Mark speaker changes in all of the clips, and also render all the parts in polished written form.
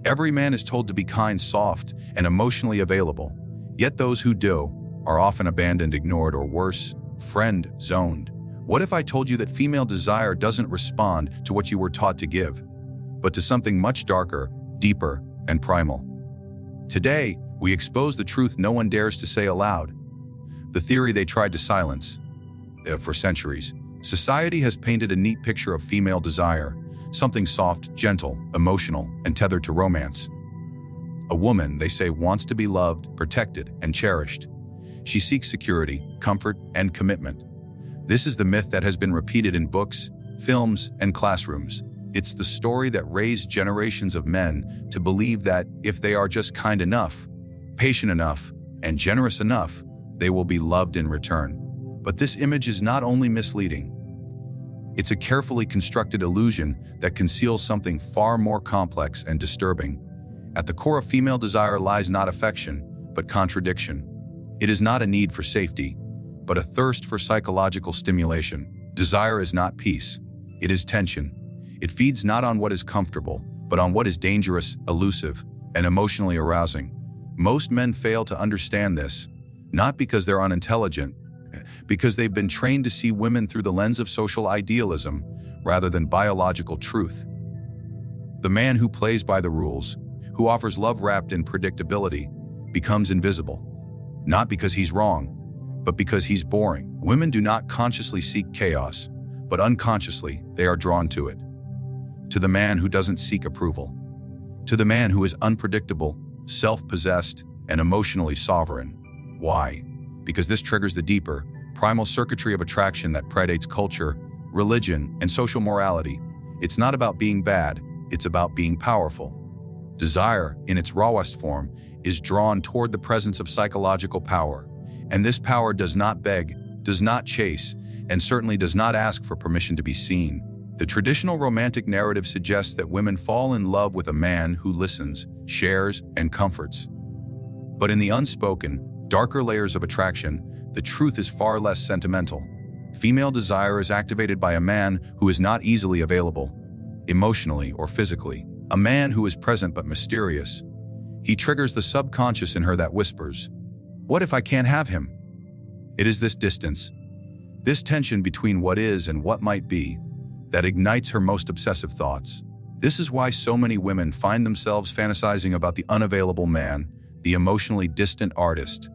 Speaker 1: Every man is told to be kind, soft, and emotionally available. Yet those who do are often abandoned, ignored, or worse, friend-zoned. What if I told you that female desire doesn't respond to what you were taught to give, but to something much darker, deeper, and primal? Today, we expose the truth no one dares to say aloud. The theory they tried to silence. For centuries, society has painted a neat picture of female desire, something soft, gentle, emotional, and tethered to romance. A woman, they say, wants to be loved, protected, and cherished. She seeks security, comfort, and commitment. This is the myth that has been repeated in books, films, and classrooms. It's the story that raised generations of men to believe that if they are just kind enough, patient enough, and generous enough, they will be loved in return. But this image is not only misleading. It's a carefully constructed illusion that conceals something far more complex and disturbing. At the core of female desire lies not affection, but contradiction. It is not a need for safety, but a thirst for psychological stimulation. Desire is not peace. It is tension. It feeds not on what is comfortable, but on what is dangerous, elusive, and emotionally arousing. Most men fail to understand this, not because they're unintelligent, because they've been trained to see women through the lens of social idealism rather than biological truth. The man who plays by the rules, who offers love wrapped in predictability, becomes invisible. Not because he's wrong, but because he's boring. Women do not consciously seek chaos, but unconsciously they are drawn to it. To the man who doesn't seek approval. To the man who is unpredictable, self-possessed, and emotionally sovereign. Why? Because this triggers the deeper, primal circuitry of attraction that predates culture, religion, and social morality. It's not about being bad, it's about being powerful. Desire, in its rawest form, is drawn toward the presence of psychological power. And this power does not beg, does not chase, and certainly does not ask for permission to be seen. The traditional romantic narrative suggests that women fall in love with a man who listens, shares, and comforts. But in the unspoken, darker layers of attraction, the truth is far less sentimental. Female desire is activated by a man who is not easily available, emotionally or physically. A man who is present but mysterious. He triggers the subconscious in her that whispers, "What if I can't have him?" It is this distance, this tension between what is and what might be, that ignites her most obsessive thoughts. This is why so many women find themselves fantasizing about the unavailable man, the emotionally distant artist,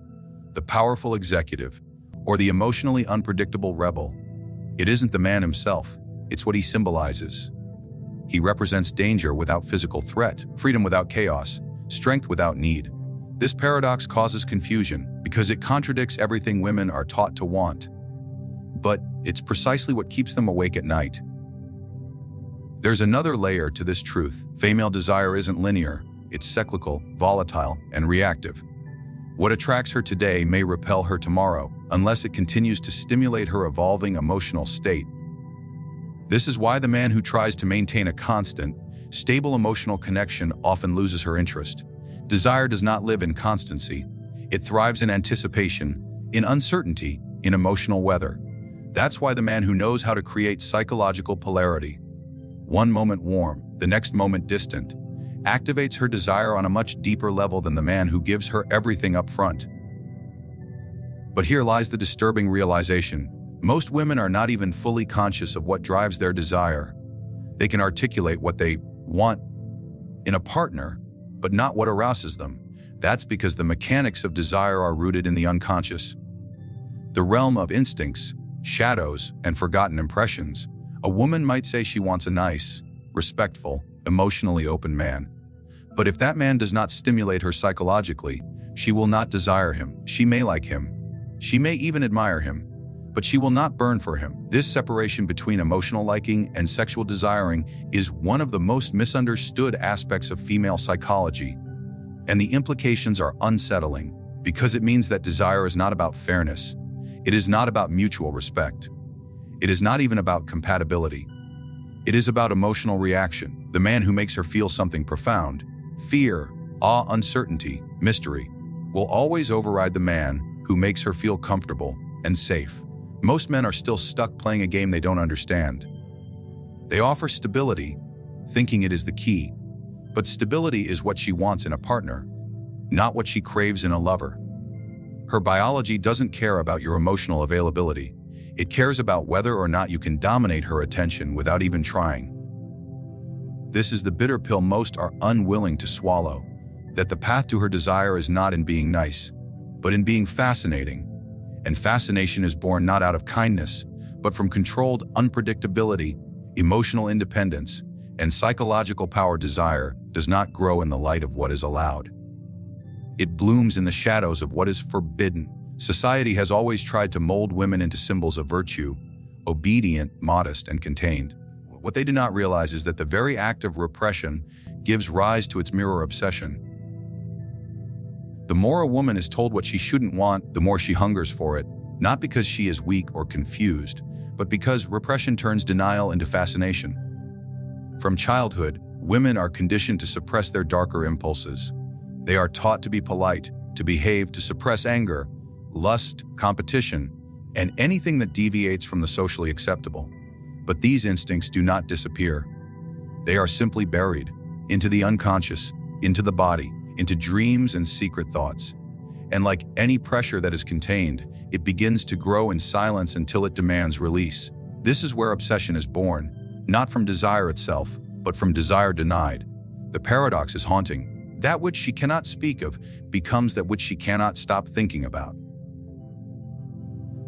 Speaker 1: the powerful executive, or the emotionally unpredictable rebel. It isn't the man himself, it's what he symbolizes. He represents danger without physical threat, freedom without chaos, strength without need. This paradox causes confusion because it contradicts everything women are taught to want. But it's precisely what keeps them awake at night. There's another layer to this truth. Female desire isn't linear, it's cyclical, volatile, and reactive. What attracts her today may repel her tomorrow, unless it continues to stimulate her evolving emotional state. This is why the man who tries to maintain a constant, stable emotional connection often loses her interest. Desire does not live in constancy. It thrives in anticipation, in uncertainty, in emotional weather. That's why the man who knows how to create psychological polarity, one moment warm, the next moment distant, activates her desire on a much deeper level than the man who gives her everything up front. But here lies the disturbing realization. Most women are not even fully conscious of what drives their desire. They can articulate what they want in a partner, but not what arouses them. That's because the mechanics of desire are rooted in the unconscious. The realm of instincts, shadows, and forgotten impressions. A woman might say she wants a nice, respectful, emotionally open man. But if that man does not stimulate her psychologically, she will not desire him. She may like him. She may even admire him. But she will not burn for him. This separation between emotional liking and sexual desiring is one of the most misunderstood aspects of female psychology. And the implications are unsettling, because it means that desire is not about fairness. It is not about mutual respect. It is not even about compatibility. It is about emotional reaction. The man who makes her feel something profound, fear, awe, uncertainty, mystery, will always override the man who makes her feel comfortable and safe. Most men are still stuck playing a game they don't understand. They offer stability, thinking it is the key, But stability is what she wants in a partner, not what she craves in a lover. Her biology doesn't care about your emotional availability. It cares about whether or not you can dominate her attention without even trying. This is the bitter pill most are unwilling to swallow, that the path to her desire is not in being nice, but in being fascinating. And fascination is born not out of kindness, but from controlled unpredictability, emotional independence, and psychological power. Desire does not grow in the light of what is allowed. It blooms in the shadows of what is forbidden. Society has always tried to mold women into symbols of virtue, obedient, modest, and contained. What they do not realize is that the very act of repression gives rise to its mirror obsession. The more a woman is told what she shouldn't want, the more she hungers for it, not because she is weak or confused, but because repression turns denial into fascination. From childhood, women are conditioned to suppress their darker impulses. They are taught to be polite, to behave, to suppress anger, lust, competition, and anything that deviates from the socially acceptable. But these instincts do not disappear. They are simply buried into the unconscious, into the body, into dreams and secret thoughts. And like any pressure that is contained, it begins to grow in silence until it demands release. This is where obsession is born, not from desire itself, but from desire denied. The paradox is haunting. That which she cannot speak of becomes that which she cannot stop thinking about.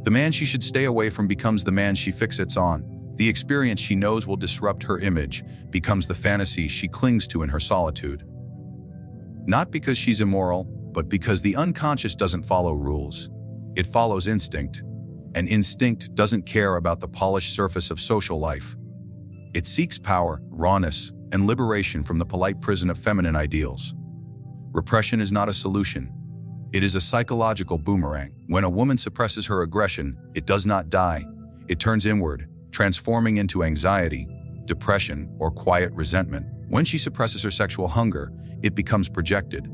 Speaker 1: The man she should stay away from becomes the man she fixates on. The experience she knows will disrupt her image becomes the fantasy she clings to in her solitude. Not because she's immoral, but because the unconscious doesn't follow rules. It follows instinct, and instinct doesn't care about the polished surface of social life. It seeks power, rawness, and liberation from the polite prison of feminine ideals. Repression is not a solution. It is a psychological boomerang. When a woman suppresses her aggression, it does not die. It turns inward, transforming into anxiety, depression, or quiet resentment. When she suppresses her sexual hunger, it becomes projected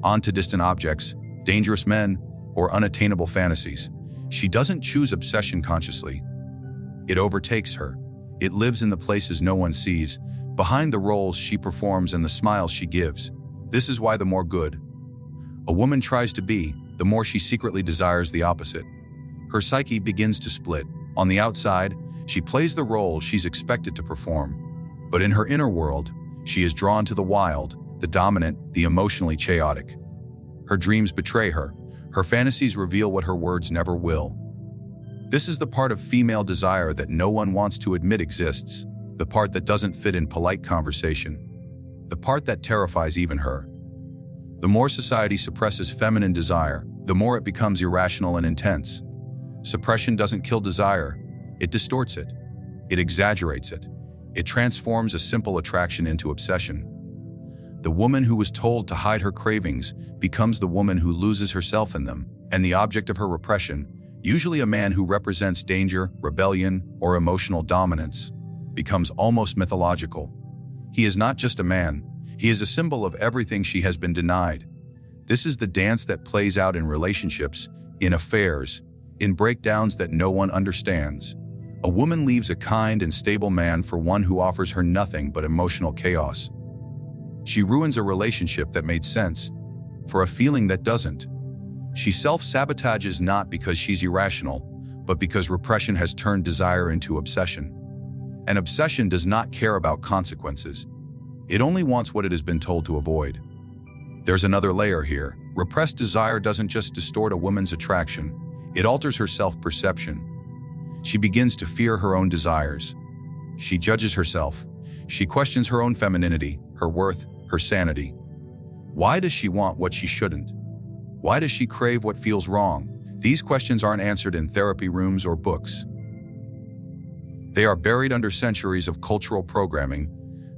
Speaker 1: onto distant objects, dangerous men, or unattainable fantasies. She doesn't choose obsession consciously. It overtakes her. It lives in the places no one sees, behind the roles she performs and the smiles she gives. This is why the more good a woman tries to be, the more she secretly desires the opposite. Her psyche begins to split. On the outside, she plays the role she's expected to perform. But in her inner world, she is drawn to the wild, the dominant, the emotionally chaotic. Her dreams betray her. Her fantasies reveal what her words never will. This is the part of female desire that no one wants to admit exists, the part that doesn't fit in polite conversation, the part that terrifies even her. The more society suppresses feminine desire, the more it becomes irrational and intense. Suppression doesn't kill desire, it distorts it. It exaggerates it. It transforms a simple attraction into obsession. The woman who was told to hide her cravings becomes the woman who loses herself in them, and the object of her repression, usually a man who represents danger, rebellion, or emotional dominance, becomes almost mythological. He is not just a man, he is a symbol of everything she has been denied. This is the dance that plays out in relationships, in affairs, in breakdowns that no one understands. A woman leaves a kind and stable man for one who offers her nothing but emotional chaos. She ruins a relationship that made sense for a feeling that doesn't. She self-sabotages not because she's irrational, but because repression has turned desire into obsession. And obsession does not care about consequences. It only wants what it has been told to avoid. There's another layer here. Repressed desire doesn't just distort a woman's attraction, it alters her self-perception. She begins to fear her own desires. She judges herself. She questions her own femininity, her worth, her sanity. Why does she want what she shouldn't? Why does she crave what feels wrong? These questions aren't answered in therapy rooms or books. They are buried under centuries of cultural programming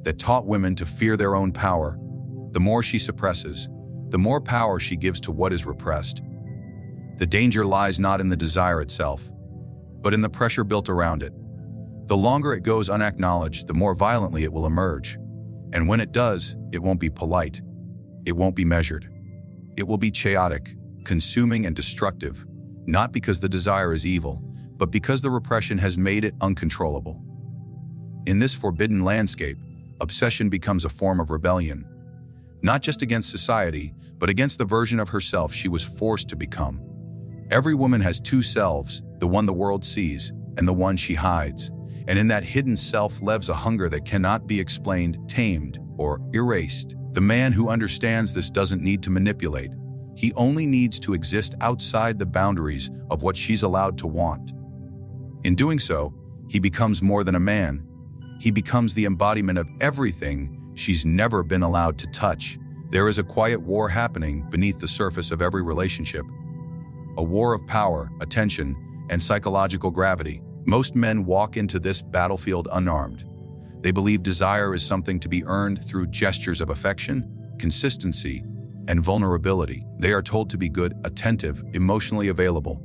Speaker 1: that taught women to fear their own power. The more she suppresses, the more power she gives to what is repressed. The danger lies not in the desire itself, but in the pressure built around it. The longer it goes unacknowledged, the more violently it will emerge. And when it does, it won't be polite. It won't be measured. It will be chaotic, consuming, and destructive, not because the desire is evil, but because the repression has made it uncontrollable. In this forbidden landscape, obsession becomes a form of rebellion. not just against society, but against the version of herself she was forced to become. Every woman has two selves, the one the world sees and the one she hides. And in that hidden self lives a hunger that cannot be explained, tamed, or erased. The man who understands this doesn't need to manipulate. He only needs to exist outside the boundaries of what she's allowed to want. In doing so, he becomes more than a man. He becomes the embodiment of everything she's never been allowed to touch. There is a quiet war happening beneath the surface of every relationship. A war of power, attention, and psychological gravity. Most men walk into this battlefield unarmed. They believe desire is something to be earned through gestures of affection, consistency, and vulnerability. They are told to be good, attentive, emotionally available.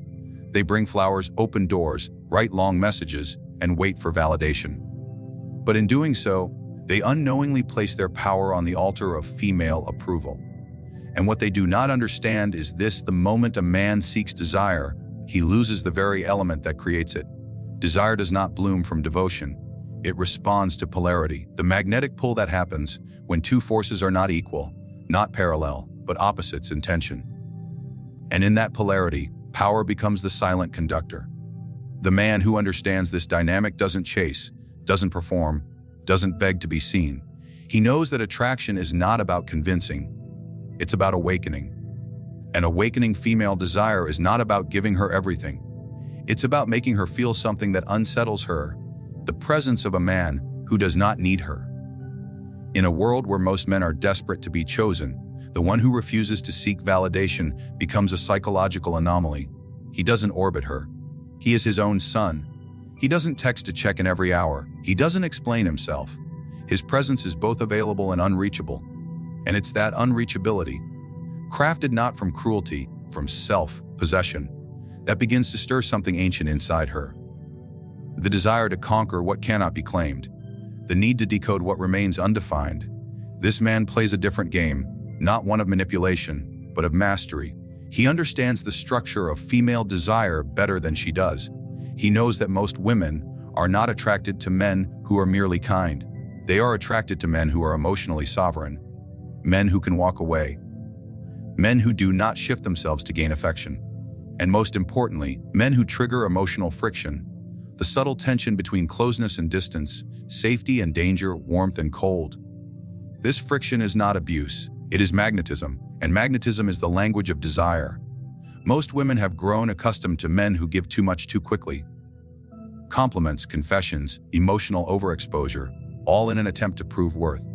Speaker 1: They bring flowers, open doors, write long messages, and wait for validation. But in doing so, they unknowingly place their power on the altar of female approval. And what they do not understand is this: the moment a man seeks desire, he loses the very element that creates it. Desire does not bloom from devotion. It responds to polarity, the magnetic pull that happens when two forces are not equal, not parallel, but opposites in tension. And in that polarity, power becomes the silent conductor. The man who understands this dynamic doesn't chase, doesn't perform, doesn't beg to be seen. He knows that attraction is not about convincing. It's about awakening. An awakening female desire is not about giving her everything. It's about making her feel something that unsettles her, the presence of a man who does not need her. In a world where most men are desperate to be chosen, the one who refuses to seek validation becomes a psychological anomaly. He doesn't orbit her. He is his own sun. He doesn't text to check in every hour. He doesn't explain himself. His presence is both available and unreachable. And it's that unreachability, crafted not from cruelty, from self-possession, that begins to stir something ancient inside her. The desire to conquer what cannot be claimed. The need to decode what remains undefined. This man plays a different game, not one of manipulation, but of mastery. He understands the structure of female desire better than she does. He knows that most women are not attracted to men who are merely kind. They are attracted to men who are emotionally sovereign. Men who can walk away. Men who do not shift themselves to gain affection. And most importantly, men who trigger emotional friction. The subtle tension between closeness and distance, safety and danger, warmth and cold. This friction is not abuse, it is magnetism, and magnetism is the language of desire. Most women have grown accustomed to men who give too much too quickly. Compliments, confessions, emotional overexposure, all in an attempt to prove worth.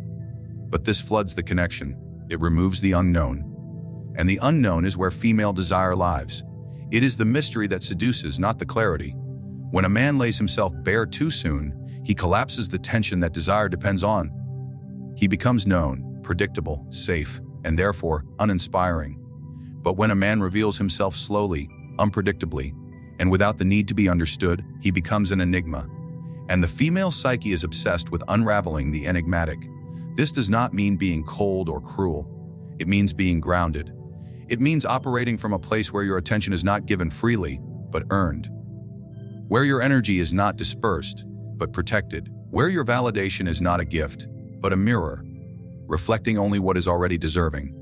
Speaker 1: But this floods the connection. It removes the unknown. And the unknown is where female desire lives. It is the mystery that seduces, not the clarity. When a man lays himself bare too soon, he collapses the tension that desire depends on. He becomes known, predictable, safe, and therefore uninspiring. But when a man reveals himself slowly, unpredictably, and without the need to be understood, he becomes an enigma. And the female psyche is obsessed with unraveling the enigmatic. This does not mean being cold or cruel. It means being grounded. It means operating from a place where your attention is not given freely, but earned. Where your energy is not dispersed, but protected. Where your validation is not a gift, but a mirror, reflecting only what is already deserving.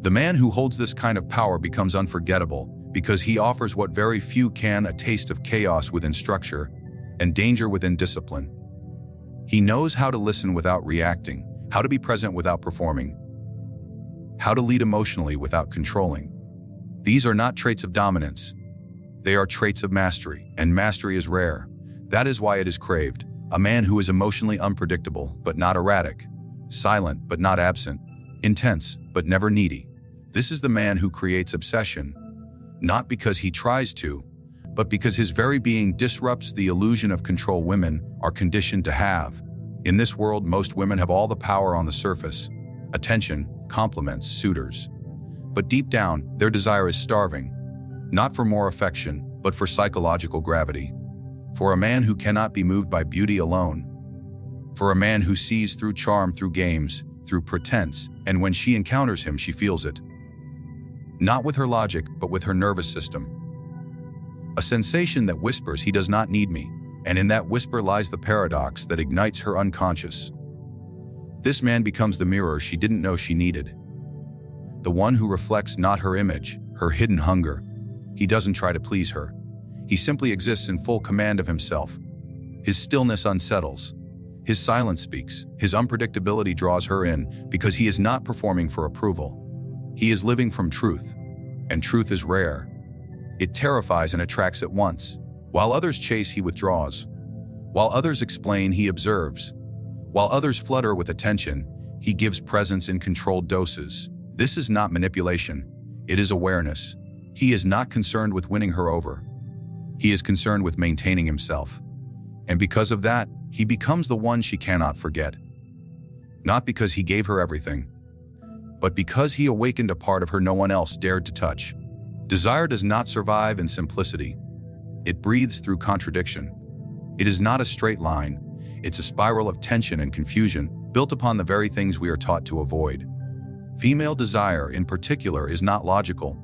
Speaker 1: The man who holds this kind of power becomes unforgettable because he offers what very few can: a taste of chaos within structure and danger within discipline. He knows how to listen without reacting, how to be present without performing, how to lead emotionally without controlling. These are not traits of dominance. They are traits of mastery, and mastery is rare. That is why it is craved. A man who is emotionally unpredictable, but not erratic, silent, but not absent, intense, but never needy. This is the man who creates obsession, not because he tries to, but because his very being disrupts the illusion of control women are conditioned to have. In this world, most women have all the power on the surface: attention, compliments, suitors. But deep down, their desire is starving, not for more affection, but for psychological gravity. For a man who cannot be moved by beauty alone. For a man who sees through charm, through games, through pretense, and when she encounters him, she feels it. Not with her logic, but with her nervous system. A sensation that whispers, "He does not need me," and in that whisper lies the paradox that ignites her unconscious. This man becomes the mirror she didn't know she needed. The one who reflects not her image, her hidden hunger. He doesn't try to please her. He simply exists in full command of himself. His stillness unsettles. His silence speaks. His unpredictability draws her in because he is not performing for approval. He is living from truth, and truth is rare. It terrifies and attracts at once. While others chase, he withdraws. While others explain, he observes. While others flutter with attention, he gives presence in controlled doses. This is not manipulation. It is awareness. He is not concerned with winning her over. He is concerned with maintaining himself. And because of that, he becomes the one she cannot forget. Not because he gave her everything, but because he awakened a part of her no one else dared to touch. Desire does not survive in simplicity. It breathes through contradiction. It is not a straight line. It's a spiral of tension and confusion built upon the very things we are taught to avoid. Female desire, in particular, is not logical.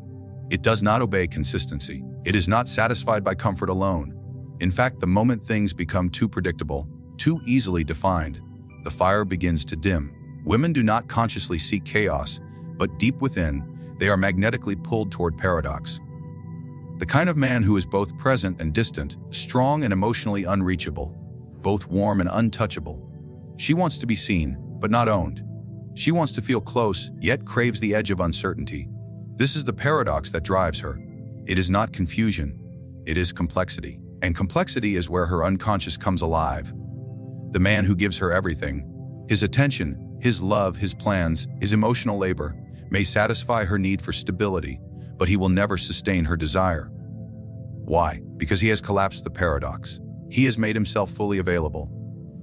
Speaker 1: It does not obey consistency. It is not satisfied by comfort alone. In fact, the moment things become too predictable, too easily defined, the fire begins to dim. Women do not consciously seek chaos, but deep within, they are magnetically pulled toward paradox. The kind of man who is both present and distant, strong and emotionally unreachable, both warm and untouchable. She wants to be seen, but not owned. She wants to feel close, yet craves the edge of uncertainty. This is the paradox that drives her. It is not confusion, it is complexity. And complexity is where her unconscious comes alive. The man who gives her everything, his attention, his love, his plans, his emotional labor, may satisfy her need for stability, but he will never sustain her desire. Why? Because he has collapsed the paradox. He has made himself fully available.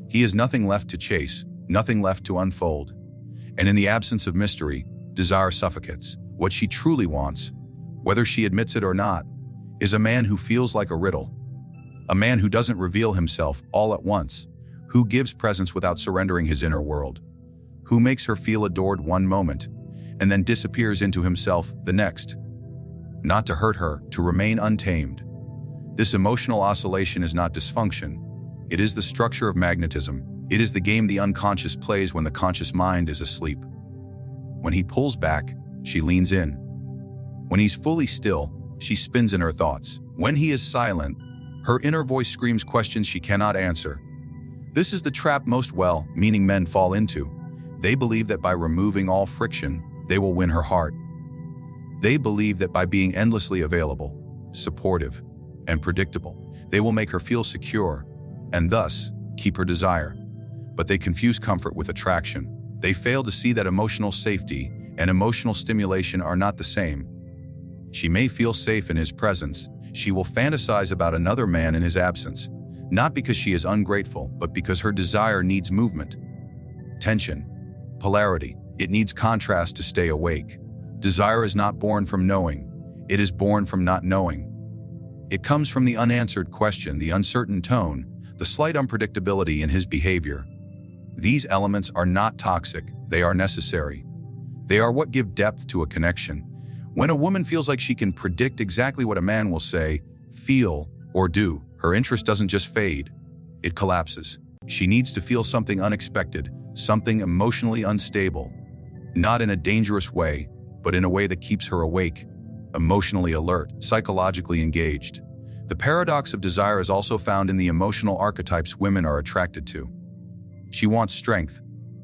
Speaker 1: He has nothing left to chase, nothing left to unfold. And in the absence of mystery, desire suffocates. What she truly wants, whether she admits it or not, is a man who feels like a riddle. A man who doesn't reveal himself all at once, who gives presence without surrendering his inner world, who makes her feel adored one moment and then disappears into himself the next. Not to hurt her, to remain untamed. This emotional oscillation is not dysfunction. It is the structure of magnetism. It is the game the unconscious plays when the conscious mind is asleep. When he pulls back, she leans in. When he's fully still, she spins in her thoughts. When he is silent, her inner voice screams questions she cannot answer. This is the trap most well-meaning men fall into. They believe that by removing all friction, they will win her heart. They believe that by being endlessly available, supportive, and predictable, they will make her feel secure, and thus keep her desire. But they confuse comfort with attraction. They fail to see that emotional safety and emotional stimulation are not the same. She may feel safe in his presence. She will fantasize about another man in his absence, not because she is ungrateful, but because her desire needs movement, tension, polarity. It needs contrast to stay awake. Desire is not born from knowing. It is born from not knowing. It comes from the unanswered question, the uncertain tone, the slight unpredictability in his behavior. These elements are not toxic. They are necessary. They are what give depth to a connection. When a woman feels like she can predict exactly what a man will say, feel, or do, her interest doesn't just fade, it collapses. She needs to feel something unexpected, something emotionally unstable. Not in a dangerous way, but in a way that keeps her awake, emotionally alert, psychologically engaged. The paradox of desire is also found in the emotional archetypes women are attracted to. She wants strength,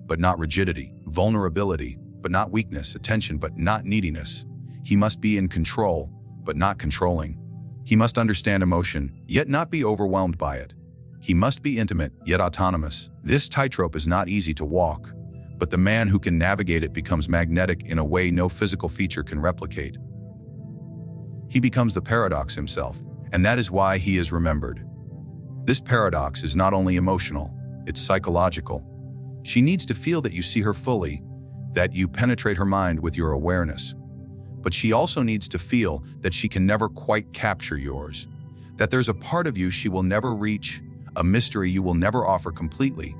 Speaker 1: but not rigidity, vulnerability, but not weakness, attention, but not neediness. He must be in control, but not controlling. He must understand emotion, yet not be overwhelmed by it. He must be intimate, yet autonomous. This tightrope is not easy to walk, but the man who can navigate it becomes magnetic in a way no physical feature can replicate. He becomes the paradox himself, and that is why he is remembered. This paradox is not only emotional, it's psychological. She needs to feel that you see her fully, that you penetrate her mind with your awareness. But she also needs to feel that she can never quite capture yours, that there's a part of you she will never reach, a mystery you will never offer completely.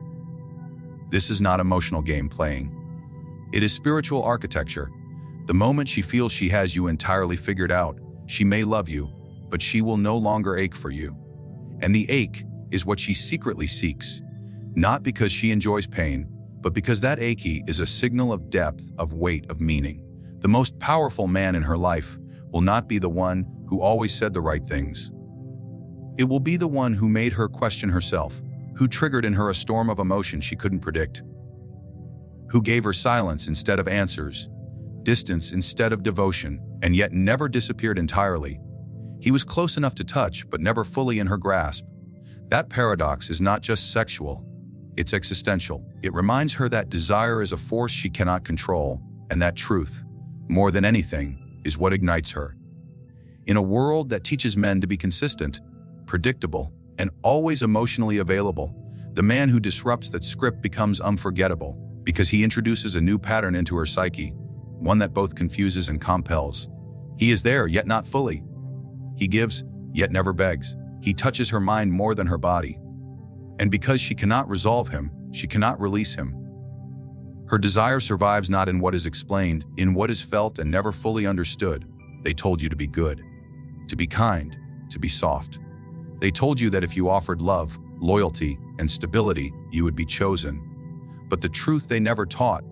Speaker 1: This is not emotional game playing. It is spiritual architecture. The moment she feels she has you entirely figured out, she may love you, but she will no longer ache for you. And the ache is what she secretly seeks, not because she enjoys pain, but because that achy is a signal of depth, of weight, of meaning. The most powerful man in her life will not be the one who always said the right things. It will be the one who made her question herself, who triggered in her a storm of emotion she couldn't predict, who gave her silence instead of answers, distance instead of devotion, and yet never disappeared entirely. He was close enough to touch, but never fully in her grasp. That paradox is not just sexual, it's existential. It reminds her that desire is a force she cannot control, and that truth, more than anything, is what ignites her. In a world that teaches men to be consistent, predictable, and always emotionally available, the man who disrupts that script becomes unforgettable because he introduces a new pattern into her psyche, one that both confuses and compels. He is there, yet not fully. He gives, yet never begs. He touches her mind more than her body. And because she cannot resolve him, she cannot release him. Her desire survives not in what is explained, in what is felt and never fully understood. They told you to be good, to be kind, to be soft. They told you that if you offered love, loyalty, and stability, you would be chosen. But the truth they never taught,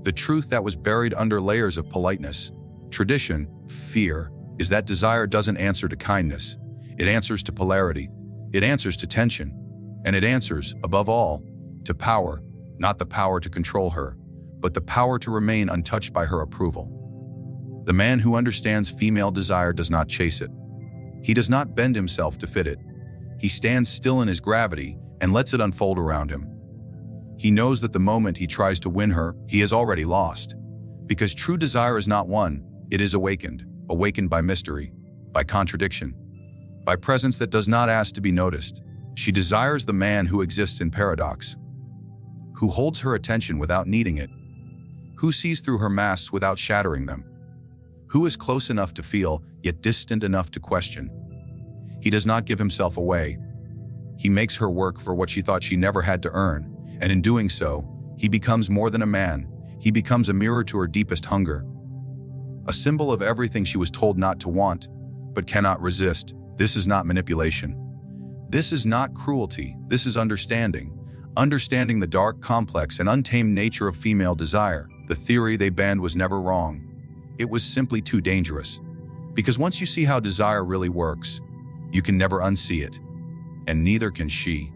Speaker 1: the truth that was buried under layers of politeness, tradition, fear, is that desire doesn't answer to kindness. It answers to polarity. It answers to tension. And it answers, above all, to power, not the power to control her, but the power to remain untouched by her approval. The man who understands female desire does not chase it. He does not bend himself to fit it. He stands still in his gravity and lets it unfold around him. He knows that the moment he tries to win her, he has already lost. Because true desire is not won, it is awakened by mystery, by contradiction, by presence that does not ask to be noticed. She desires the man who exists in paradox, who holds her attention without needing it, who sees through her masks without shattering them, who is close enough to feel, yet distant enough to question. He does not give himself away. He makes her work for what she thought she never had to earn, and in doing so, he becomes more than a man. He becomes a mirror to her deepest hunger, a symbol of everything she was told not to want, but cannot resist. This is not manipulation. This is not cruelty. This is understanding. Understanding the dark, complex, and untamed nature of female desire. The theory they banned was never wrong. It was simply too dangerous. Because once you see how desire really works, you can never unsee it. And neither can she.